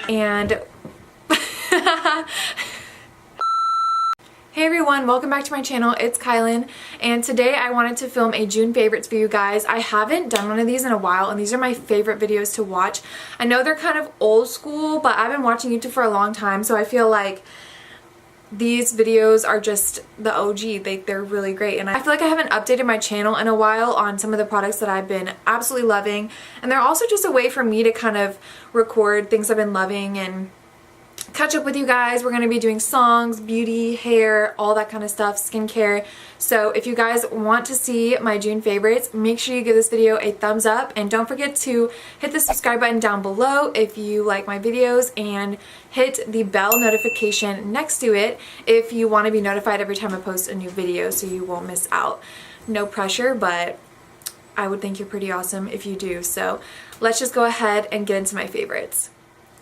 And hey everyone, welcome back to my channel. It's Kylan, and today I wanted to film a June favorites for you guys. I haven't done one of these in a while, and these are my favorite videos to watch. I know they're kind of old school, but I've been watching YouTube for a long time, so I feel like these videos are just the OG. They're really great, and I feel like I haven't updated my channel in a while on some of the products that I've been absolutely loving, and they're also just a way for me to kind of record things I've been loving and catch up with you guys. We're going to be doing songs, beauty, hair, all that kind of stuff, skincare. So if you guys want to see my June favorites, make sure you give this video a thumbs up, and don't forget to hit the subscribe button down below if you like my videos, and hit the bell notification next to it if you want to be notified every time I post a new video so you won't miss out. No pressure, but I would think you're pretty awesome if you do. So let's just go ahead and get into my favorites.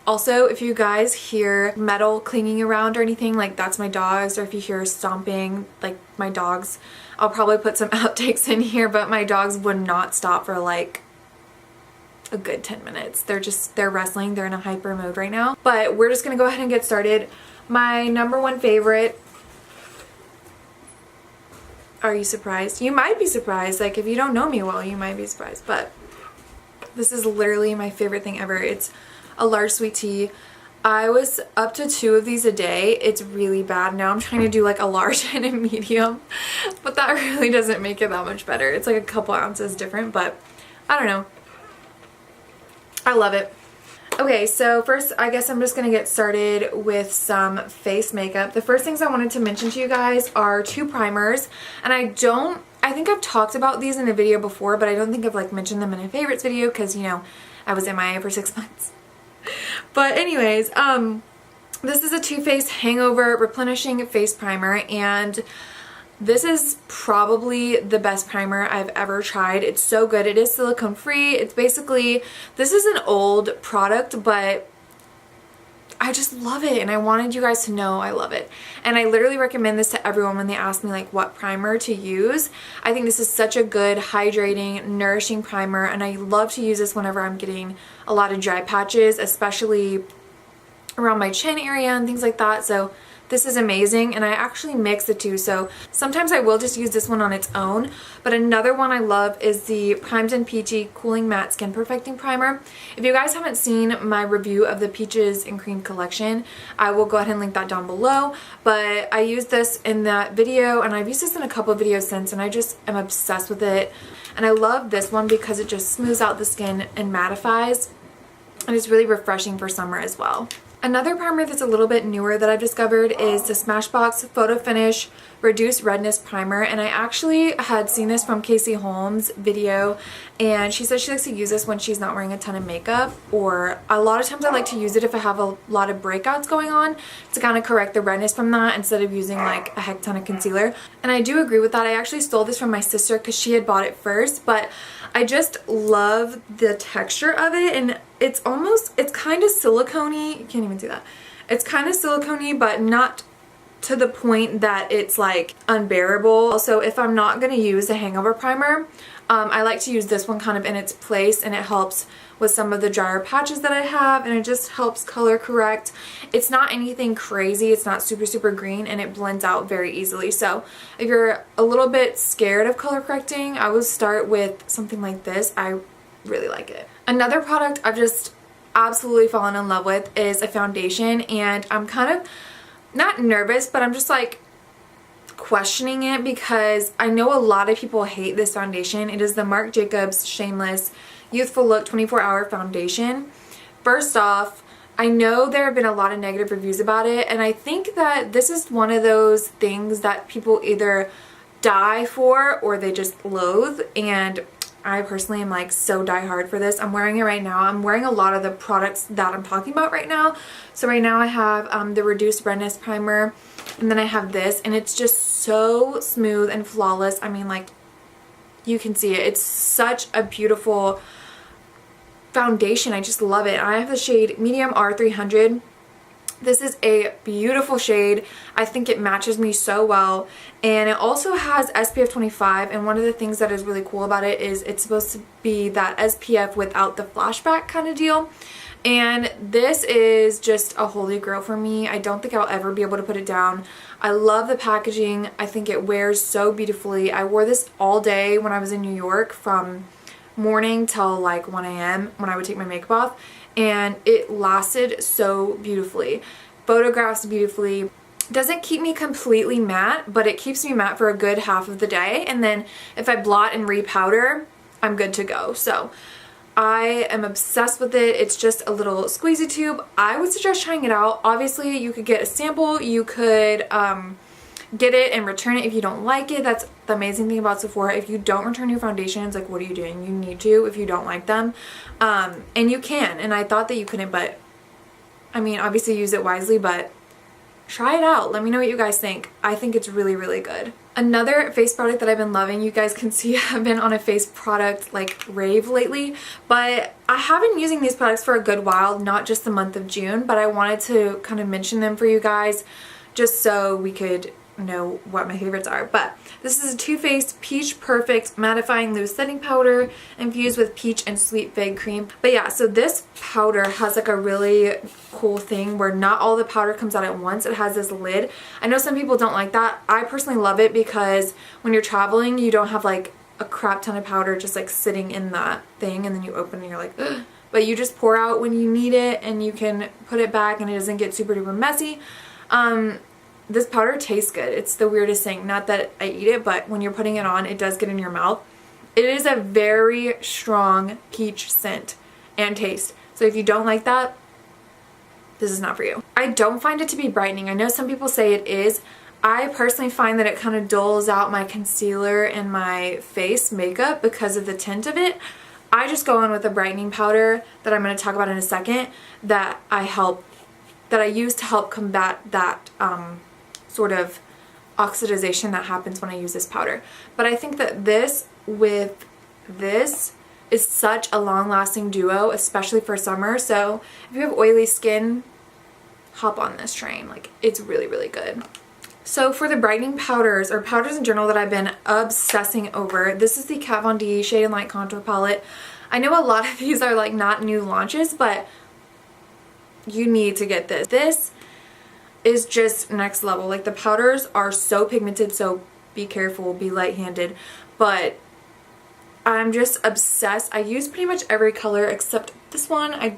Also, if you guys hear metal clinging around or anything, like that's my dogs, or if you hear stomping, like my dogs, I'll probably put some outtakes in here, but my dogs would not stop for like a good 10 minutes. They're wrestling, they're in a hyper mode right now. But we're just gonna go ahead and get started. My number one favorite, are you surprised? You might be surprised, like if you don't know me well, you might be surprised, but this is literally my favorite thing ever. It's a large sweet tea. I was up to 2 of these a day. It's really bad. Now I'm trying to do like a large and a medium, but that really doesn't make it that much better. It's like a couple ounces different, but I don't know. I love it. Okay, so first I guess I'm just gonna get started with some face makeup. The first things I wanted to mention to you guys are 2 primers, and I think I've talked about these in a video before, but I don't think I've like mentioned them in a favorites video because, you know, I was MIA for 6 months. But anyways, this is a Too Faced Hangover Replenishing Face Primer, and this is probably the best primer I've ever tried. It's so good. It is silicone free. It's basically, this is an old product, but I just love it, and I wanted you guys to know I love it. And I literally recommend this to everyone when they ask me like what primer to use. I think this is such a good hydrating, nourishing primer, and I love to use this whenever I'm getting a lot of dry patches, especially around my chin area and things like that. So this is amazing, and I actually mix the two, so sometimes I will just use this one on its own. But another one I love is the Primed and Peachy Cooling Matte Skin Perfecting Primer. If you guys haven't seen my review of the Peaches and Cream collection, I will go ahead and link that down below. But I used this in that video, and I've used this in a couple of videos since, and I just am obsessed with it. And I love this one because it just smooths out the skin and mattifies, and it's really refreshing for summer as well. Another primer that's a little bit newer that I've discovered is the Smashbox Photo Finish Reduced Redness Primer, and I actually had seen this from Casey Holmes' video, and she says she likes to use this when she's not wearing a ton of makeup, or a lot of times I like to use it if I have a lot of breakouts going on to kind of correct the redness from that instead of using like a heck ton of concealer. And I do agree with that. I actually stole this from my sister because she had bought it first, but I just love the texture of it, and it's kind of silicone-y. You can't even see that. It's kind of silicone-y, but not to the point that it's like unbearable. Also, if I'm not going to use a hangover primer, I like to use this one kind of in its place, and it helps with some of the drier patches that I have, and it just helps color correct. It's not anything crazy. It's not super green, and it blends out very easily. So if you're a little bit scared of color correcting, I would start with something like this. I really like it. Another product I've just absolutely fallen in love with is a foundation, and I'm kind of not nervous, but I'm just like questioning it because I know a lot of people hate this foundation. It is the Marc Jacobs Shameless Youthful Look 24-Hour Foundation. First off, I know there have been a lot of negative reviews about it, and I think that this is one of those things that people either die for or they just loathe, and I personally am like so die hard for this. I'm wearing it right now. I'm wearing a lot of the products that I'm talking about right now. So right now I have the Reduced Redness Primer, and then I have this, and it's just so smooth and flawless. I mean, like, you can see it. It's such a beautiful foundation. I just love it. I have the shade Medium R300, This is a beautiful shade. I think it matches me so well, and it also has SPF 25, and one of the things that is really cool about it is it's supposed to be that SPF without the flashback kind of deal. And this is just a holy grail for me. I don't think I'll ever be able to put it down. I love the packaging. I think it wears so beautifully. I wore this all day when I was in New York from morning till like 1 a.m. when I would take my makeup off, and it lasted so beautifully. Photographs beautifully. Doesn't keep me completely matte, but it keeps me matte for a good half of the day, and then if I blot and repowder, I'm good to go. So I am obsessed with it. It's just a little squeezy tube. I would suggest trying it out. Obviously, you could get a sample. You could get it and return it if you don't like it. That's the amazing thing about Sephora. If you don't return your foundations, like, what are you doing? You need to if you don't like them. And you can. And I thought that you couldn't, but I mean, obviously use it wisely, but try it out. Let me know what you guys think. I think it's really, really good. Another face product that I've been loving, you guys can see I've been on a face product like rave lately, but I have been using these products for a good while, not just the month of June, but I wanted to kind of mention them for you guys just so we could know what my favorites are. But this is a Too Faced Peach Perfect Mattifying Loose Setting Powder infused with peach and sweet fig cream. But yeah, so this powder has like a really cool thing where not all the powder comes out at once. It has this lid. I know some people don't like that. I personally love it because when you're traveling, you don't have like a crap ton of powder just like sitting in that thing, and then you open and you're like, ugh. But you just pour out when you need it, and you can put it back and it doesn't get super duper messy. This powder tastes good. It's the weirdest thing. Not that I eat it, but when you're putting it on, it does get in your mouth. It is a very strong peach scent and taste. So if you don't like that, this is not for you. I don't find it to be brightening. I know some people say it is. I personally find that it kind of dulls out my concealer and my face makeup because of the tint of it. I just go in with a brightening powder that I'm going to talk about in a second that I use to help combat that sort of oxidization that happens when I use this powder. But I think that this with this is such a long-lasting duo, especially for summer. So if you have oily skin, hop on this train. Like, it's really, really good. So for the brightening powders, or powders in general that I've been obsessing over, this is the Kat Von D Shade and Light Contour Palette. I know a lot of these are like not new launches, but you need to get this. This is just next level. Like, the powders are so pigmented, so be careful, be light-handed, but I'm just obsessed. I use pretty much every color except this one. I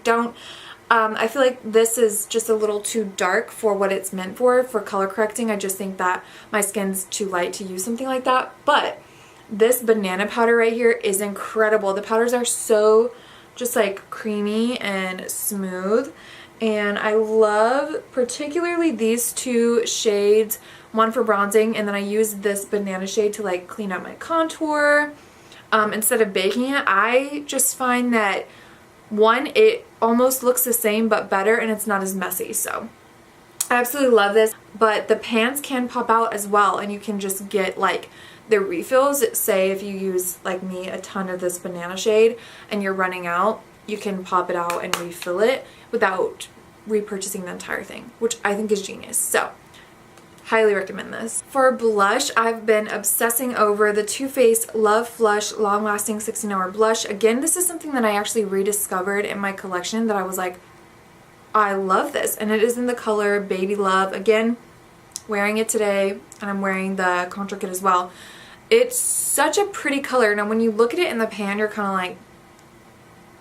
feel like this is just a little too dark for what it's meant for color correcting. I just think that my skin's too light to use something like that. But this banana powder right here is incredible. The powders are so just like creamy and smooth. And I love particularly these two shades, one for bronzing, and then I use this banana shade to like clean up my contour. Instead of baking it, I just find that one, it almost looks the same but better, and it's not as messy. So I absolutely love this. But the pans can pop out as well, and you can just get like the refills. Say if you use, like me, a ton of this banana shade and you're running out, you can pop it out and refill it without repurchasing the entire thing, which I think is genius. So highly recommend this. For blush, I've been obsessing over the Too Faced Love Flush Long Lasting 16-Hour Blush. Again, this is something that I actually rediscovered in my collection that I was like, I love this. And it is in the color Baby Love. Again, wearing it today, and I'm wearing the contour kit as well. It's such a pretty color. Now when you look at it in the pan, you're kind of like,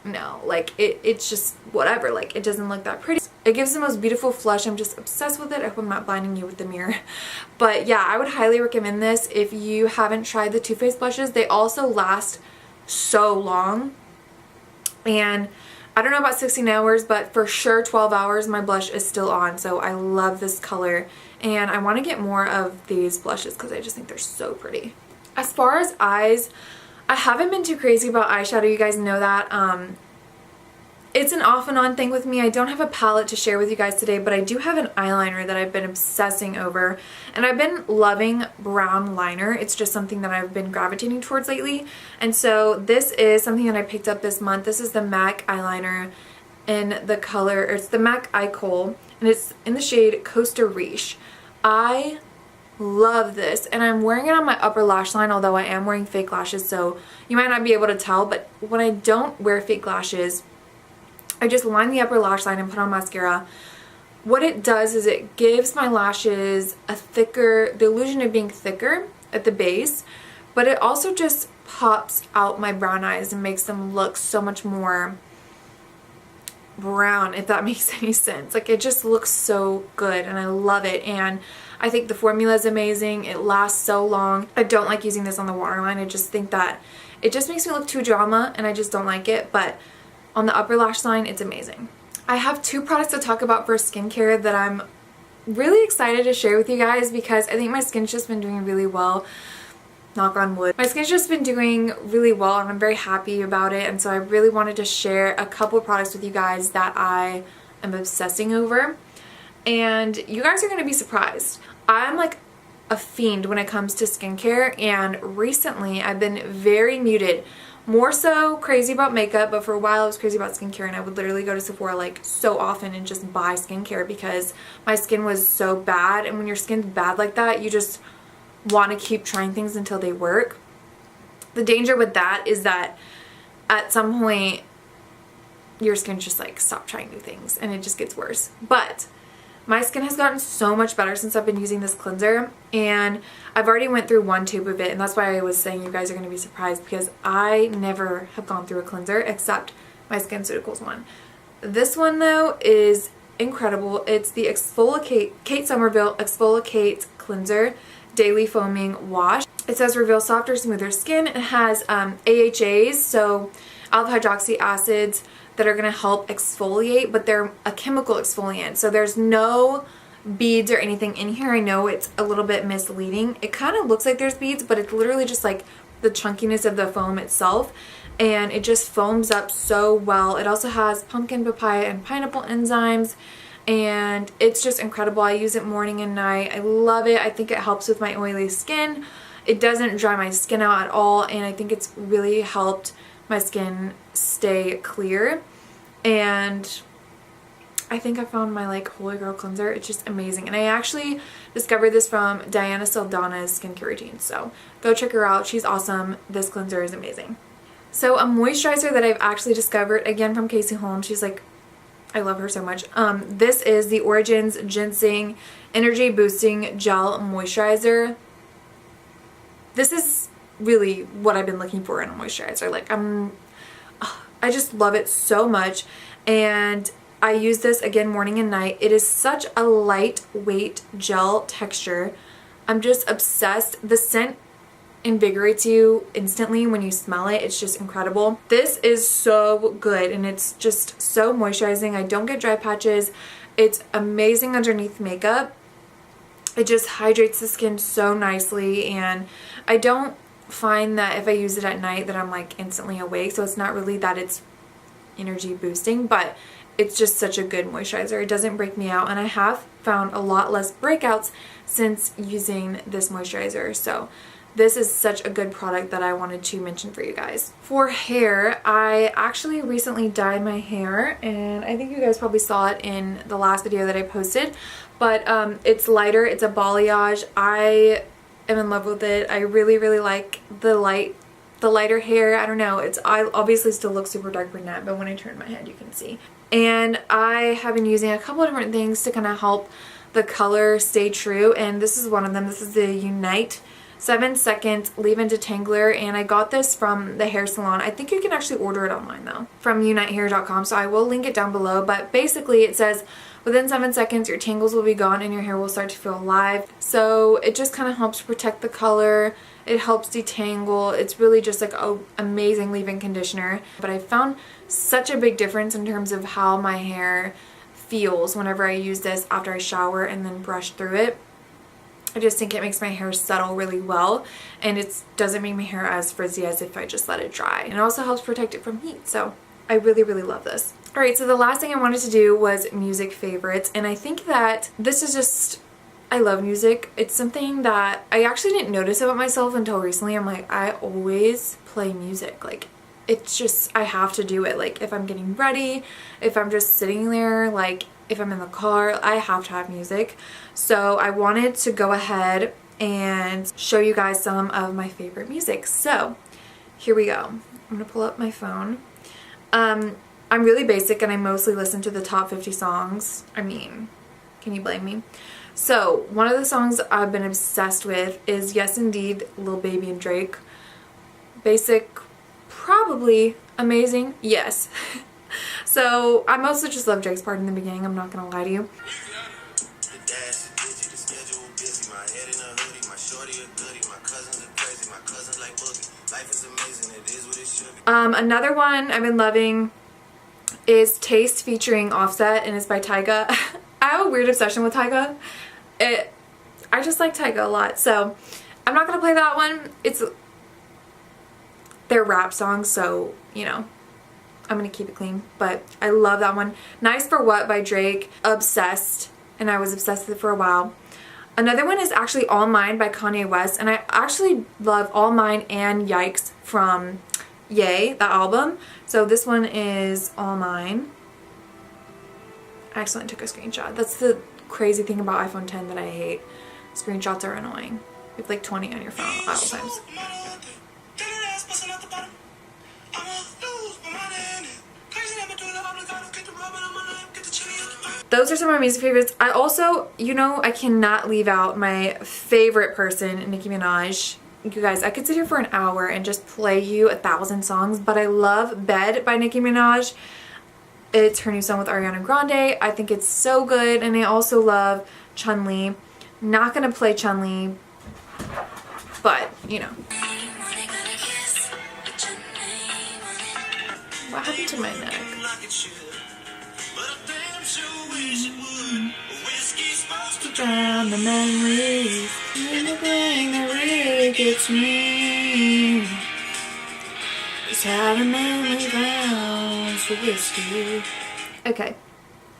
no, like it's just whatever, like it doesn't look that pretty. It gives the most beautiful flush. I'm just obsessed with it. I hope I'm not blinding you with the mirror. But yeah, I would highly recommend this if you haven't tried the Too Faced blushes. They also last so long, and I don't know about 16 hours, but for sure 12 hours my blush is still on. So I love this color, and I want to get more of these blushes because I just think they're so pretty. As far as eyes, I haven't been too crazy about eyeshadow, you guys know that. It's an off and on thing with me. I don't have a palette to share with you guys today, but I do have an eyeliner that I've been obsessing over, and I've been loving brown liner. It's just something that I've been gravitating towards lately, and so this is something that I picked up this month. This is the MAC eyeliner in the color, or it's the MAC Eye Kohl, and it's in the shade Costa Riche. I love this, and I'm wearing it on my upper lash line, although I am wearing fake lashes, so you might not be able to tell, but when I don't wear fake lashes, I just line the upper lash line and put on mascara. What it does is it gives my lashes the illusion of being thicker at the base, but it also just pops out my brown eyes and makes them look so much more brown, if that makes any sense. Like, it just looks so good and I love it, and I think the formula is amazing. It lasts so long. I don't like using this on the waterline. I just think that it just makes me look too drama and I just don't like it, but on the upper lash line, it's amazing. I have two products to talk about for skincare that I'm really excited to share with you guys because I think my skin's just been doing really well. Knock on wood. My skin's just been doing really well and I'm very happy about it, and so I really wanted to share a couple of products with you guys that I am obsessing over, and you guys are going to be surprised. I'm like a fiend when it comes to skincare, and recently I've been very muted. More so crazy about makeup, but for a while I was crazy about skincare, and I would literally go to Sephora like so often and just buy skincare because my skin was so bad, and when your skin's bad like that, you just want to keep trying things until they work. The danger with that is that at some point your skin just like stop trying new things and it just gets worse. But my skin has gotten so much better since I've been using this cleanser, and I've already went through one tube of it, and that's why I was saying you guys are going to be surprised because I never have gone through a cleanser except my SkinCeuticals one. This one though is incredible. It's the Somerville Exfolikate Cleanser Daily Foaming Wash. It says reveal softer, smoother skin. It has AHAs, so alpha hydroxy acids, that are going to help exfoliate, but they're a chemical exfoliant, so there's no beads or anything in here. I know it's a little bit misleading. It kind of looks like there's beads, but it's literally just like the chunkiness of the foam itself, and it just foams up so well. It also has pumpkin, papaya, and pineapple enzymes, and it's just incredible. I use it morning and night. I love it. I think it helps with my oily skin. It doesn't dry my skin out at all, and I think it's really helped my skin stay clear, and I think I found my like holy grail cleanser. It's just amazing, and I actually discovered this from Diana Saldana's skincare routine, so go check her out. She's awesome. This cleanser is amazing. So a moisturizer that I've actually discovered, again from Casey Holmes, she's like, I love her so much. This is the Origins GinZing Energy Boosting Gel Moisturizer. This is really what I've been looking for in a moisturizer. Like, I just love it so much, and I use this again morning and night. It is such a lightweight gel texture. I'm just obsessed. The scent invigorates you instantly when you smell it. It's just incredible. This is so good, and it's just so moisturizing. I don't get dry patches. It's amazing underneath makeup. It just hydrates the skin so nicely, and I don't find that if I use it at night that I'm like instantly awake, so it's not really that it's energy boosting, but it's just such a good moisturizer. It doesn't break me out, and I have found a lot less breakouts since using this moisturizer, so this is such a good product that I wanted to mention for you guys. For hair, I actually recently dyed my hair, and I think you guys probably saw it in the last video that I posted, but it's lighter. It's a balayage. I am in love with it. I really like the lighter hair. I don't know, I obviously still look super dark brunette, but when I turn my head you can see. And I have been using a couple of different things to kind of help the color stay true, and this is one of them. This is the Unite 7-second leave-in detangler, and I got this from the hair salon. I think you can actually order it online though, from unitehair.com, so I will link it down below. But basically it says within 7 seconds your tangles will be gone and your hair will start to feel alive. So it just kind of helps protect the color. It helps detangle. It's really just like an amazing leave-in conditioner. But I found such a big difference in terms of how my hair feels whenever I use this after I shower and then brush through it. I just think it makes my hair settle really well, and it doesn't make my hair as frizzy as if I just let it dry. And it also helps protect it from heat, so I really love this. Alright, so the last thing I wanted to do was music favorites, and I think that this is just, I love music. It's something that I actually didn't notice about myself until recently. I'm like, I always play music, like it's just, I have to do it. Like if I'm getting ready, if I'm just sitting there, like if I'm in the car, I have to have music. So I wanted to go ahead and show you guys some of my favorite music. So here we go. I'm gonna pull up my phone. I'm really basic and I mostly listen to the top 50 songs. I mean, can you blame me? So one of the songs I've been obsessed with is Yes Indeed, Lil Baby and Drake. Basic, probably. Amazing, yes. So I mostly just love Drake's part in the beginning, I'm not gonna lie to you. Another one I've been loving is Taste featuring Offset, and it's by Tyga. I have a weird obsession with Tyga. I just like Tyga a lot, so I'm not gonna play that one. It's their rap songs, so you know, I'm gonna keep it clean, but I love that one. Nice for What by Drake. Obsessed, and I was obsessed with it for a while. Another one is actually All Mine by Kanye West, and I actually love All Mine and Yikes from Yay, the album. So this one is All Mine. I accidentally took a screenshot. That's the crazy thing about iPhone 10 that I hate. Screenshots are annoying. You have like 20 on your phone at all times. Those are some of my music favorites. I also, you know, I cannot leave out my favorite person, Nicki Minaj. You guys, I could sit here for an hour and just play you 1,000 songs, but I love Bed by Nicki Minaj. It's her new song with Ariana Grande. I think it's so good, and I also love Chun-Li. Not gonna play Chun-Li, but, you know. What happened to my neck? To drown the memories, anything that really gets me is how the memory drowns the whiskey. Okay,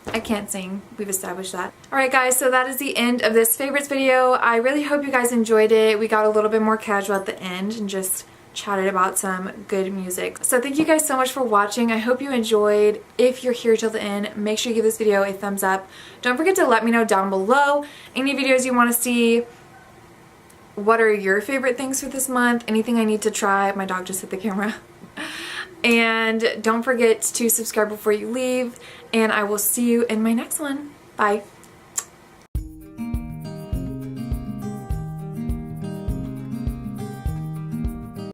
I can't sing. We've established that. Alright guys, so that is the end of this favorites video. I really hope you guys enjoyed it. We got a little bit more casual at the end and just chatted about some good music. So thank you guys so much for watching. I hope you enjoyed. If you're here till the end, make sure you give this video a thumbs up. Don't forget to let me know down below any videos you want to see. What are your favorite things for this month? Anything I need to try? My dog just hit the camera. And don't forget to subscribe before you leave, and I will see you in my next one. Bye.